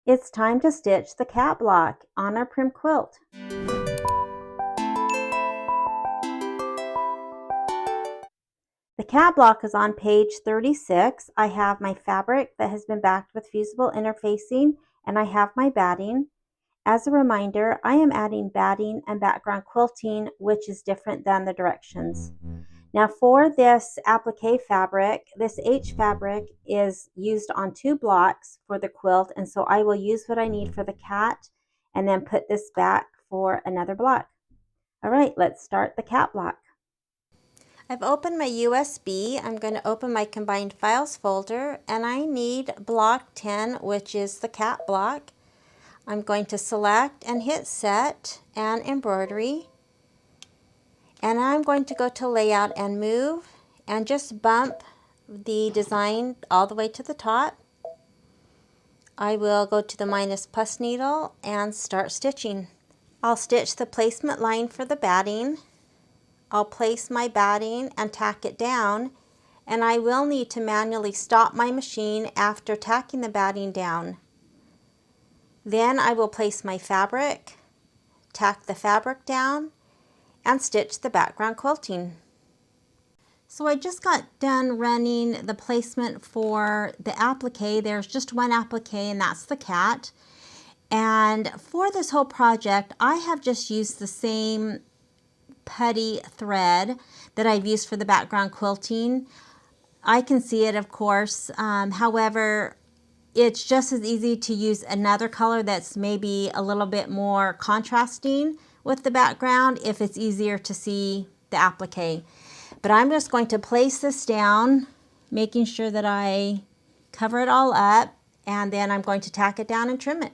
It's time to stitch the cat block on our Prim quilt. The cat block is on page 36. I have my fabric that has been backed with fusible interfacing, and I have my batting. As a reminder, I am adding batting and background quilting, which is different than the directions. Now for this applique fabric, this H fabric is used on 2 blocks for the quilt, and so I will use what I need for the cat and then put this back for another block. All right, let's start the cat block. I've opened my USB. I'm going to open my combined files folder, and I need block 10, which is the cat block. I'm going to select and hit set and embroidery. And I'm going to go to layout and move and just bump the design all the way to the top. I will go to the minus plus needle and start stitching. I'll stitch the placement line for the batting. I'll place my batting and tack it down, and I will need to manually stop my machine after tacking the batting down. Then I will place my fabric, tack the fabric down, and stitch the background quilting. So I just got done running the placement for the applique. There's just one applique, and that's the cat. And for this whole project, I have just used the same putty thread that I've used for the background quilting. I can see it, of course. However, it's just as easy to use another color that's maybe a little bit more contrasting with the background if it's easier to see the applique. But I'm just going to place this down, making sure that I cover it all up, and then I'm going to tack it down and trim it.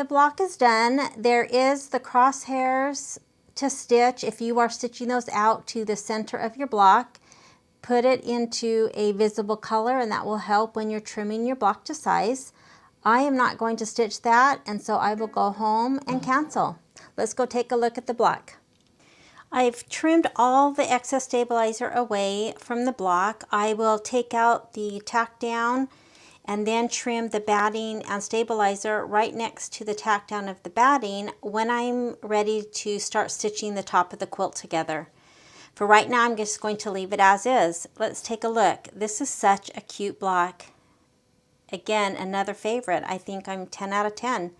the block is done. There is the crosshairs to stitch. If you are stitching those out to the center of your block, put it into a visible color, and that will help when you're trimming your block to size. I am not going to stitch that, and so I will go home and cancel. Let's go take a look at the block. I've trimmed all the excess stabilizer away from the block. I will take out the tack down and then trim the batting and stabilizer right next to the tack down of the batting when I'm ready to start stitching the top of the quilt together. For right now, I'm just going to leave it as is. Let's take a look. This is such a cute block. Again, another favorite. I think I'm 10 out of 10.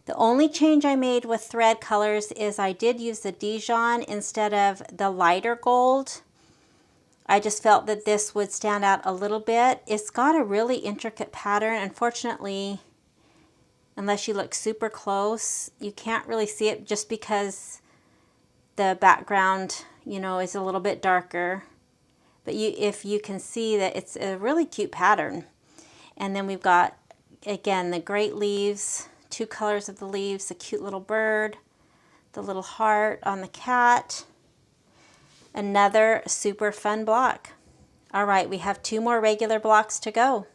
The only change I made with thread colors is I did use the Dijon instead of the lighter gold. I just felt that this would stand out a little bit. It's got a really intricate pattern. Unfortunately, unless you look super close, you can't really see it just because the background, you know, is a little bit darker. But if you can see that it's a really cute pattern. And then we've got, again, the great leaves, 2 colors of the leaves, the cute little bird, the little heart on the cat. Another super fun block. All right, we have 2 more regular blocks to go.